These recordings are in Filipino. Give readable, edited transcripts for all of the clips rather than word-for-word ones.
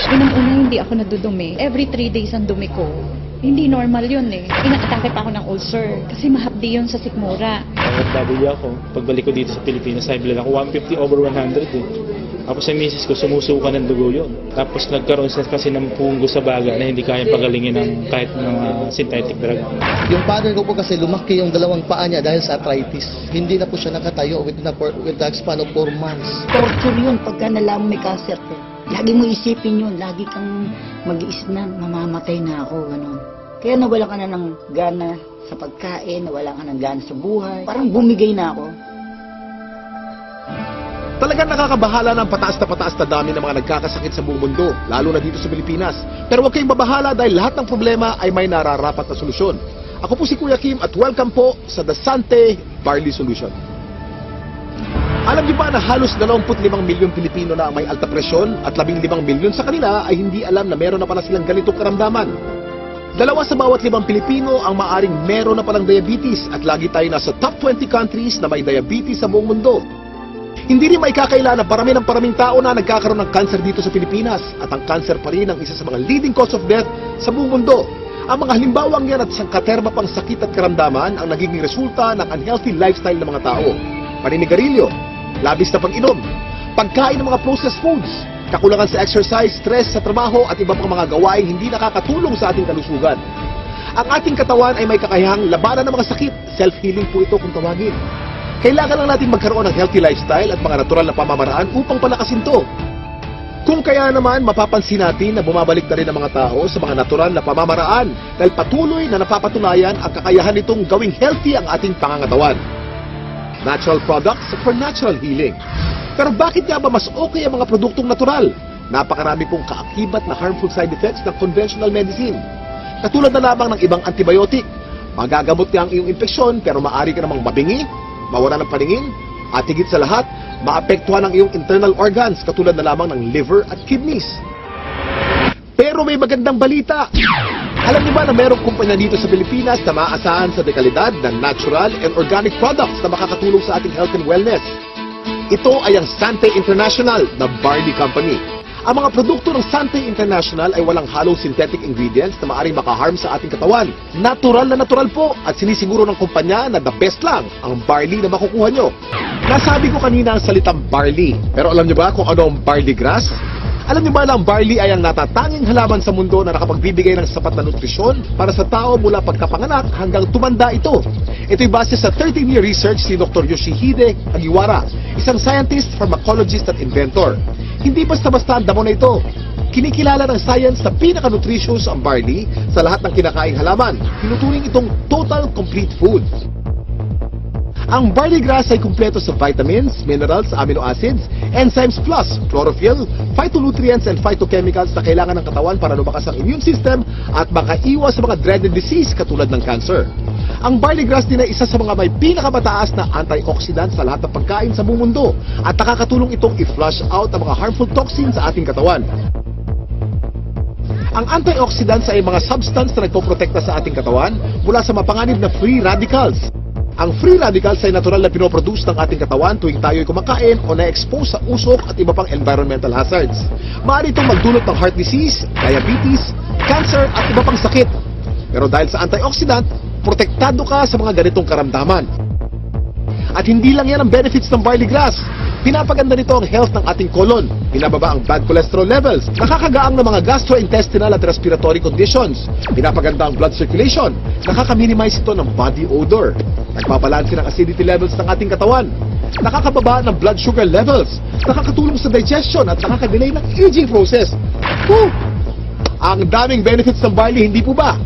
Unang-una, hindi ako nadudumi. Every 3 days ang dumi ko. Hindi normal yun eh. Inaatake pa ako ng ulcer kasi mahapdi yun sa sikmura. OFW ako. Pagbalik ko dito sa Pilipinas, high blood ako 150/100 eh. Tapos sa misis ko, sumusuka ng dugo yun. Tapos nagkaroon siya kasi ng punggo sa baga na hindi kaya pagalingin ng kahit mga synthetic drug. Yung father ko po kasi lumaki yung dalawang paa niya dahil sa arthritis. Hindi na po siya nakatayo with the span of 4 months. Torture yun pagka nalaman may cancer ko. Lagi mo isipin yun, lagi kang mag-iisip na mamamatay na ako, gano'n. Kaya nawala ka na ng gana sa pagkain, nawala ka ng gana sa buhay. Parang bumigay na ako. Talagang nakakabahala ng pataas na dami ng mga nagkakasakit sa buong mundo, lalo na dito sa Pilipinas. Pero huwag kayong mabahala dahil lahat ng problema ay may nararapat na solusyon. Ako po si Kuya Kim at welcome po sa The Sante Barley Solution. Alam niyo ba na halos 25 milyong Pilipino na ang may alta presyon at 15 milyon sa kanila ay hindi alam na meron na pala silang ganitong karamdaman? 2 sa bawat 5 Pilipino ang maaring meron na palang diabetes at lagi tayo nasa top 20 countries na may diabetes sa buong mundo. Hindi rin maikakaila na paraming tao na nagkakaroon ng cancer dito sa Pilipinas at ang cancer pa rin ang isa sa mga leading cause of death sa buong mundo. Ang mga halimbawang yan at sangkaterma pang sakit at karamdaman ang nagiging resulta ng unhealthy lifestyle ng mga tao. Paninigarilyo, labis na pag-inom, pagkain ng mga processed foods, kakulangan sa exercise, stress sa trabaho at iba pang mga gawain hindi nakakatulong sa ating kalusugan. Ang ating katawan ay may kakayahang labanan ng mga sakit. Self-healing po ito kung tawagin. Kailangan lang natin magkaroon ng healthy lifestyle at mga natural na pamamaraan upang palakasin to. Kung kaya naman, mapapansin natin na bumabalik na rin ang mga tao sa mga natural na pamamaraan dahil patuloy na napapatunayan ang kakayahan nitong gawing healthy ang ating pangangatawan. Natural products for natural healing. Pero bakit nga ba mas okay ang mga produktong natural? Napakarami pong kaakibat na harmful side effects ng conventional medicine. Katulad na lamang ng ibang antibiotic. Magagamot nga ang iyong infeksyon pero maaari ka namang mabingi, mawala ng paningin, at higit sa lahat, maapektuhan ang iyong internal organs katulad na lamang ng liver at kidneys. Pero may magandang balita. Alam niyo ba na mayroong kumpanya dito sa Pilipinas na maaasahan sa dekalidad ng natural and organic products na makakatulong sa ating health and wellness? Ito ay ang Sante International na barley company. Ang mga produkto ng Sante International ay walang halong synthetic ingredients na maaaring makaharm sa ating katawan. Natural na natural po at sinisiguro ng kumpanya na the best lang ang barley na makukuha nyo. Nasabi ko kanina ang salitang barley. Pero alam nyo ba kung ano ang barley grass? Alam niyo ba na ang barley ay ang natatanging halaman sa mundo na nakapagbibigay ng sapat na nutrisyon para sa tao mula pagkapanganak hanggang tumanda ito? Ito'y base sa 13-year research ni Dr. Yoshihide Hagiwara, isang scientist, pharmacologist at inventor. Hindi basta-basta ang damo na ito. Kinikilala ng science na pinaka-nutritious ang barley sa lahat ng kinakaing halaman. Tinuturing itong total complete food. Ang barley grass ay kumpleto sa vitamins, minerals, amino acids, enzymes plus chlorophyll, phytonutrients and phytochemicals na kailangan ng katawan para lumakas ang immune system at makaiwas sa mga dreaded disease katulad ng cancer. Ang barley grass din ay isa sa mga may pinakamataas na antioxidant sa lahat ng pagkain sa buong mundo at nakakatulong itong i-flush out ang mga harmful toxins sa ating katawan. Ang antioxidants ay mga substance na nagpoprotekta sa ating katawan mula sa mapanganib na free radicals. Ang free radicals ay natural na pinoproduce ng ating katawan tuwing tayo'y kumakain o na-expose sa usok at iba pang environmental hazards. Maaari itong magdulot ng heart disease, diabetes, cancer at iba pang sakit. Pero dahil sa antioxidant, protektado ka sa mga ganitong karamdaman. At hindi lang yan ang benefits ng barley grass. Pinapaganda nito ang health ng ating colon, pinababa ang bad cholesterol levels, nakakagaang ng mga gastrointestinal at respiratory conditions, pinapaganda ang blood circulation, nakaka-minimize ito ng body odor, nagpabalanse ng acidity levels ng ating katawan, nakakababa ng blood sugar levels, nakakatulong sa digestion at nakaka-delay ng aging process. Woo! Ang daming benefits ng barley, hindi po ba?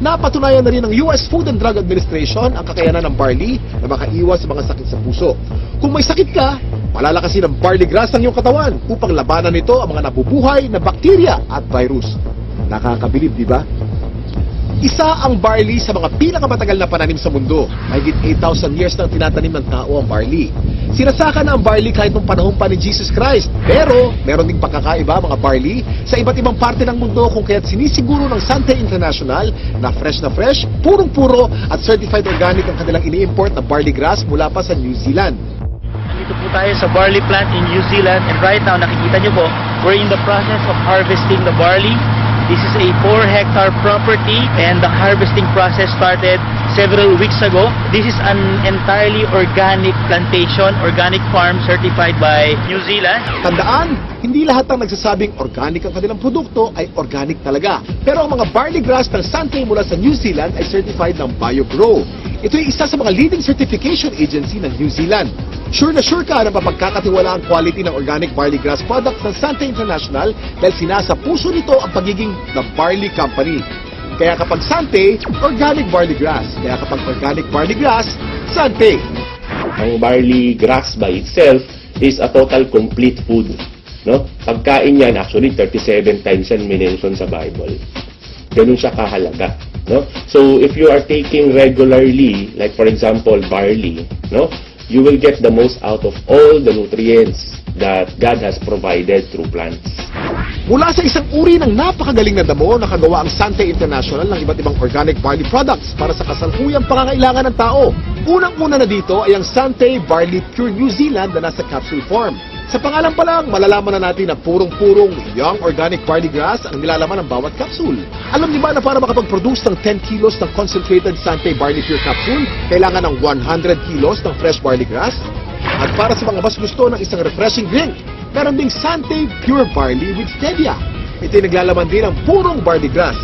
Napatunayan na rin ng US Food and Drug Administration ang kakayanan ng barley na makaiwas sa mga sakit sa puso. Kung may sakit ka, palalakasin ng barley grass ang iyong katawan upang labanan nito ang mga nabubuhay na bakterya at virus. Nakakabilib, di ba? Isa ang barley sa mga pinakamatagal na pananim sa mundo. Mahigit 8,000 years nang tinatanim ng tao ang barley. Sinasaka na ang barley kahit nung panahon pa ni Jesus Christ. Pero, meron ding pagkakaiba mga barley sa iba't ibang parte ng mundo kung kaya't sinisiguro ng Sante International na fresh, purong-puro at certified organic ang kanilang ini-import na barley grass mula pa sa New Zealand. Dito po tayo sa barley plant in New Zealand and right now nakikita nyo po We're in the process of harvesting the barley. This is a 4-hectare property and the harvesting process started several weeks ago. This is an entirely organic plantation, organic farm certified by New Zealand. Tandaan, hindi lahat ng nagsasabing organic ang kanilang produkto ay organic talaga. Pero ang mga barley grass ng Sante mula sa New Zealand ay certified ng BioGrow. Ito ay isa sa mga leading certification agency ng New Zealand. Sure na sure ka na mapagkakatiwala ang quality ng organic barley grass products ng Sante International dahil sinasa puso nito ang pagiging The Barley Company. Kaya kapag Sante, organic barley grass. Kaya kapag organic barley grass, Sante. Ang barley grass by itself is a total complete food. No? Pagkain yan, actually 37 times yan minention sa Bible. Ganun siya kahalaga. No? So if you are taking regularly, like for example barley, no, you will get the most out of all the nutrients that God has provided through plants. Mula sa isang uri ng napakagaling na damo, nakagawa ang Sante International ng iba't ibang organic barley products para sa kasalukuyang pangangailangan ng tao. Unang-una na dito ay ang Sante Barley Pure New Zealand na nasa capsule form. Sa pangalan pa lang, malalaman na natin na purong-purong young organic barley grass ang nilalaman ng bawat capsule. Alam niyo ba na para makapag-produce ng 10 kilos ng concentrated Sante Barley Pure capsule, kailangan ng 100 kilos ng fresh barley grass? At para sa mga mas gusto ng isang refreshing drink, meron ding Sante Pure Barley with Stevia. Ito'y naglalaman din ng purong barley grass.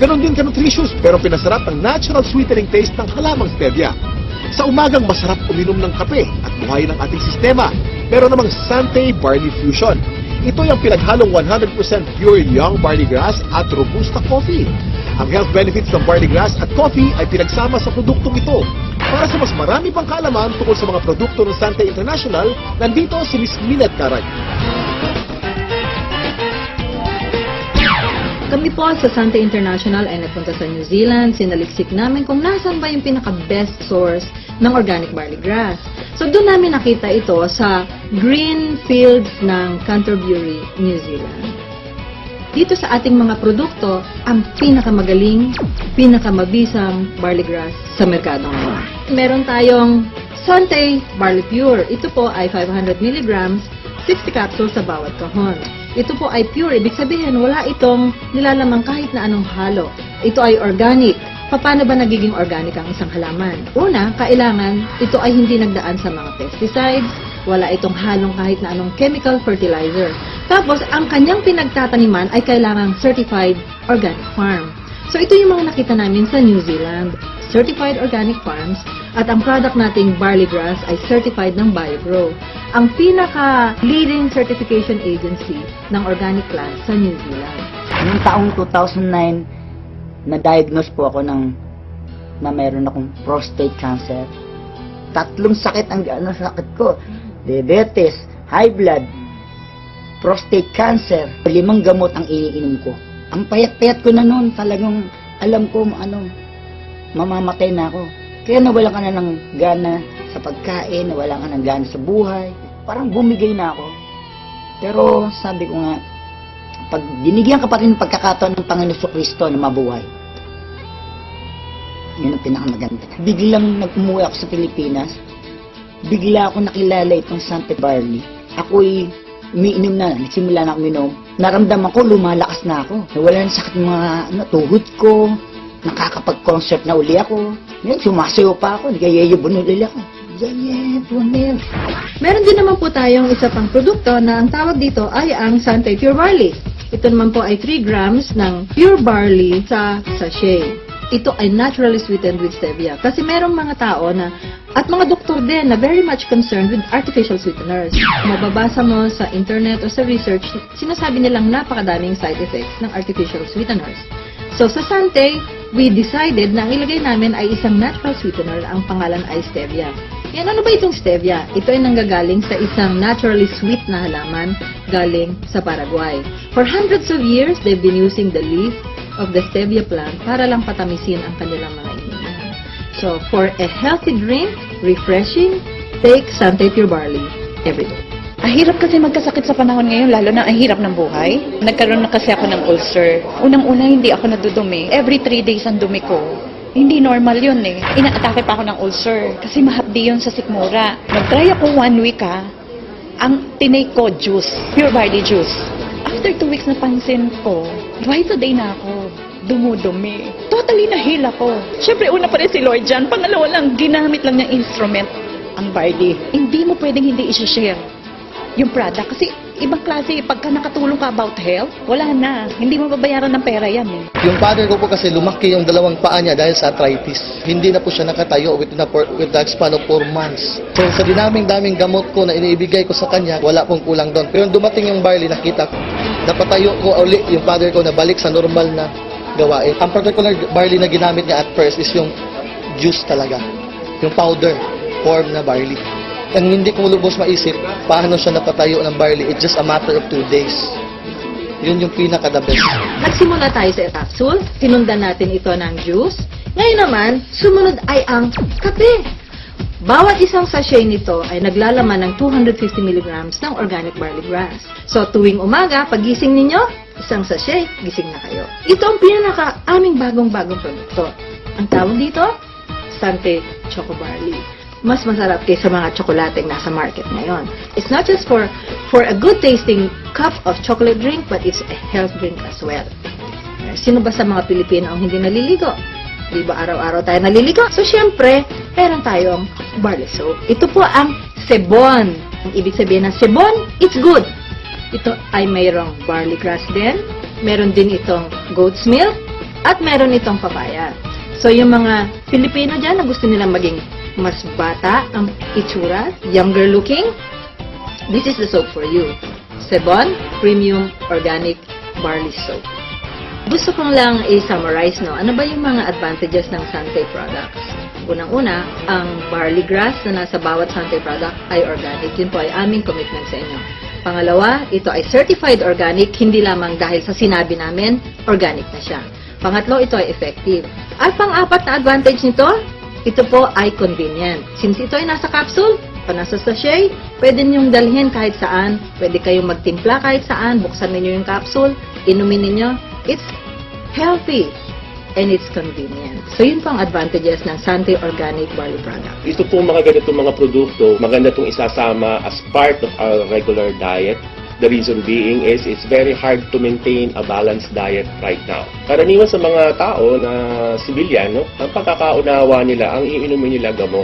Ganon din ka-nutritious pero pinasarap ang natural sweetening taste ng halamang Stevia. Sa umagang masarap uminom ng kape at buhayin ang ating sistema. Meron namang Sante Barley Fusion. Ito ay ang pinaghalong 100% pure young barley grass at robusta coffee. Ang health benefits ng barley grass at coffee ay pinagsama sa produktong ito. Para sa mas marami pang kaalaman tungkol sa mga produkto ng Sante International, nandito si Ms. Minette Carag. Kami po sa Sante International ay nagpunta sa New Zealand. Sinaliksik namin kung nasan ba yung pinaka-best source ng organic barley grass. So doon namin nakita ito sa green fields ng Canterbury, New Zealand. Dito sa ating mga produkto, ang pinakamagaling, pinakamabisang barley grass sa merkado ngayon. Meron tayong Sante Barley Pure. Ito po ay 500 mg, 60 capsules sa bawat kahon. Ito po ay pure, ibig sabihin wala itong nilalamang kahit na anong halo. Ito ay organic. Paano ba nagiging organic ang isang halaman? Una, kailangan ito ay hindi nagdaan sa mga pesticides, wala itong halong kahit na anong chemical fertilizer. Tapos, ang kanyang pinagtataniman ay kailangang certified organic farm. So, ito yung mga nakita namin sa New Zealand. Certified organic farms at ang product nating barley grass ay certified ng BioGrow. Ang pinaka-leading certification agency ng organic plants sa New Zealand. Noong taong 2009, na-diagnose po ako na mayroon akong prostate cancer. 3 sakit ang sakit ko. Diabetes, high blood, prostate cancer. 5 gamot ang iniinom ko. Ang payat-payat ko na noon, talagang alam ko mamamatay na ako. Kaya nawalan ka na ng gana sa pagkain, nawalan ka ng gana sa buhay. Parang bumigay na ako. Pero sabi ko nga, pag binigyan ka pa rin ng pagkakataon ng Panginoon Kristo na mabuhay, yun ang pinakamaganda. Biglang nag-umuwi ako sa Pilipinas, bigla ako nakilala itong Sante Barley. Ako'y umiinom na, nagsimula na ako uminom. Naramdaman ko, lumalakas na ako. Nawala na sakit mga tuhod ko, nakakapag-concert na uli ako. Ngayon, sumasayo pa ako, nagayayabon ulit ako. Meron din naman po tayong isa pang produkto na ang tawag dito ay ang Sante Pure Barley. Ito naman po ay 3 grams ng pure barley sa sachet. Ito ay naturally sweetened with stevia. Kasi merong mga tao na, at mga doktor din na very much concerned with artificial sweeteners. Mababasa mo sa internet o sa research, sinasabi nilang napakadaming side effects ng artificial sweeteners. So sa Sante, we decided na ang ilagay namin ay isang natural sweetener, ang pangalan ay stevia. Yan, ano ba itong stevia? Ito ay nanggagaling sa isang naturally sweet na halaman galing sa Paraguay. For hundreds of years, they've been using the leaf of the stevia plant para lang patamisin ang kanilang mga iniinom. So, for a healthy drink, refreshing, take Sante Pure Barley every day. Ang hirap kasi magkasakit sa panahon ngayon, lalo na ang hirap ng buhay. Nagkaroon na kasi ako ng ulcer. Unang-una, hindi ako nadudumi. Every 3 days ang dumi ko. Hindi normal yun eh. Inaatake pa ako ng ulcer kasi mahapdi yun sa sikmura. Nag-try ako 1 week Ang tinake ko, juice. Pure barley juice. After 2 weeks napansin ko, twice a day na ako dumudumi. Totally nahil ako. Siyempre, una pa rin si Lloyd dyan. Pangalawa lang, ginamit lang niyang instrument ang Barley. Hindi mo pwedeng hindi i-share yung product. Kasi ibang klase, pagka nakatulong ka about health, wala na. Hindi mo babayaran ng pera yan eh. Yung father ko po kasi lumaki yung dalawang paa niya dahil sa arthritis. Hindi na po siya nakatayo with the span of 4 months. So sa daming gamot ko na iniibigay ko sa kanya, wala pong kulang doon. Pero nung dumating yung Barley, nakita ko, napatayo ko uli yung father ko na balik sa normal na gawain. Ang particular Barley na ginamit niya at first is yung juice talaga. Yung powder form na Barley. Ang hindi ko lubos maisip, paano siya napatayo ng Barley. It's just a matter of 2 days. Yun yung pinaka-the best. Nagsimula tayo sa capsule, sinundan natin ito ng juice. Ngayon naman, sumunod ay ang kape. Bawat isang sachet nito ay naglalaman ng 250 mg ng organic barley grass. So tuwing umaga, pagising ninyo, isang sachet, gising na kayo. Ito ang aming bagong-bagong produkto. Ang tawag dito, Sante Choco Barley. Mas masarap kaysa mga tsokolateng nasa market ngayon. It's not just for a good tasting cup of chocolate drink, but it's a health drink as well. Sino ba sa mga Pilipino ang hindi naliligo? Di ba araw-araw tayo naliligo? So syempre, meron tayong barley soap. Ito po ang sebon. Ang ibig sabihin ng sebon, it's good. Ito ay mayroong barley grass din. Meron din itong goat's milk. At meron itong papaya. So yung mga Pilipino dyan na gusto nilang maging mas bata ang itsura, younger looking, this is the soap for you. Sebon Premium Organic Barley Soap. Gusto kong lang i-summarize, no? Ano ba yung mga advantages ng Sante products? Unang-una, ang barley grass na nasa bawat Sante product ay organic. Yun po ay aming commitment sa inyo. Pangalawa, ito ay certified organic, hindi lamang dahil sa sinabi namin, organic na siya. Pangatlo, ito ay effective. At pang-apat na advantage nito, ito po ay convenient. Since ito ay nasa capsule, o nasa sachet, pwede niyong dalhin kahit saan. Pwede kayong magtimpla kahit saan. Buksan ninyo yung capsule, inumin ninyo. It's healthy and it's convenient. So yun po ang advantages ng Sante Organic Barley product. Ito po mga ganitong mga produkto, maganda itong isasama as part of our regular diet. The reason being is it's very hard to maintain a balanced diet right now. Karaniwan sa mga tao na civilian, no, ang pagkakaunawa nila, ang iinumin nila gamot.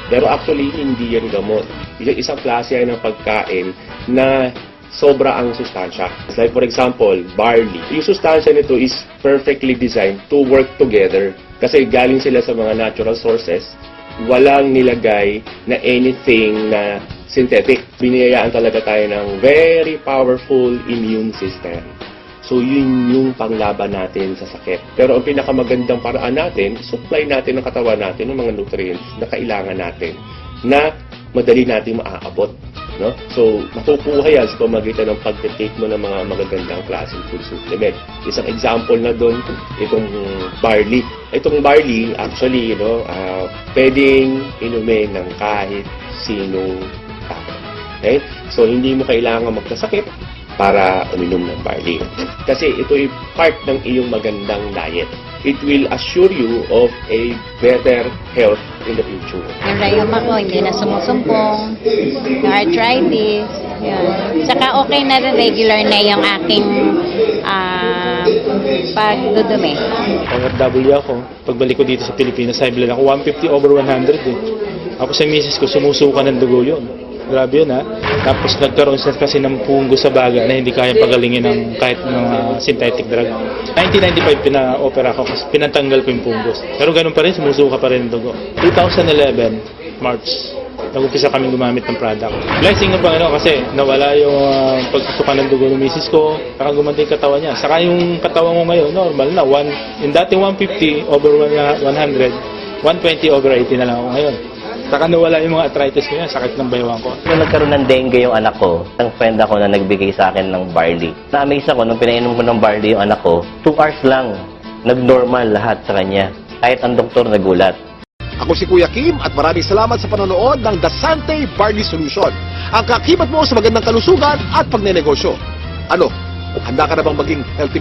Pero actually, hindi yan gamot. Isang klase yan ng pagkain na sobra ang sustansya. Like for example, barley. Yung sustansya nito is perfectly designed to work together. Kasi galing sila sa mga natural sources. Walang nilagay na anything na synthetic. Biniyayaan talaga tayo ng very powerful immune system. So, yun yung panglaban natin sa sakit. Pero ang pinakamagandang paraan natin, supply natin ng katawan natin ng mga nutrients na kailangan natin na madali natin maaabot. No? So, makukuha yan sa pamagitan ng pag-take mo ng mga magagandang klaseng food supplement. Isang example na doon, itong barley. Itong barley, actually, pwedeng inumin ng kahit sinong tao. Okay? So, hindi mo kailangan magkasakit para uminom ng barley. Kasi ito ay part ng iyong magandang diet. It will assure you of a better health in the future. Yung rayuma ko, hindi na sumusumpong. Yung arthritis, yun. Saka okay na rin, regular na yung aking pagdudumi. OFW ako. Pagbalik ko dito sa Pilipinas, high blood ako. 150 over 100 eh. Ako sa misis ko, sumusuka ng dugo yun. Grabe yun ha. Tapos nagkaroon siya kasi ng punggo sa baga na hindi kayang pagalingin ng kahit mga synthetic drug. 1995 pina-opera ko kasi pinatanggal ko yung punggos. Pero ganun pa rin, sumusuka pa rin ng dugo. 2011, March, nag-umpisa kami gumamit ng product. Blessing ng Panginoon kasi nawala yung pagsusuka ng dugo ng misis ko, saka gumanda yung katawan niya. Saka yung katawan ko ngayon, normal na. Yung dating 150 over 100, 120 over 80 na lang ako ngayon. Saka nawala yung mga arthritis ko yan, sakit ng baywang ko. Nung nagkaroon ng dengue yung anak ko, ang friend ako na nagbigay sa akin ng barley. Na-amaze ako nung pinainom ko ng barley yung anak ko, 2 hours lang, nag-normal lahat sa kanya. Kahit ang doktor nagulat. Ako si Kuya Kim at maraming salamat sa panonood ng The Sante Barley Solution. Ang kakibat mo sa magandang kalusugan at pagnenegosyo. Ano, handa ka na bang maging healthy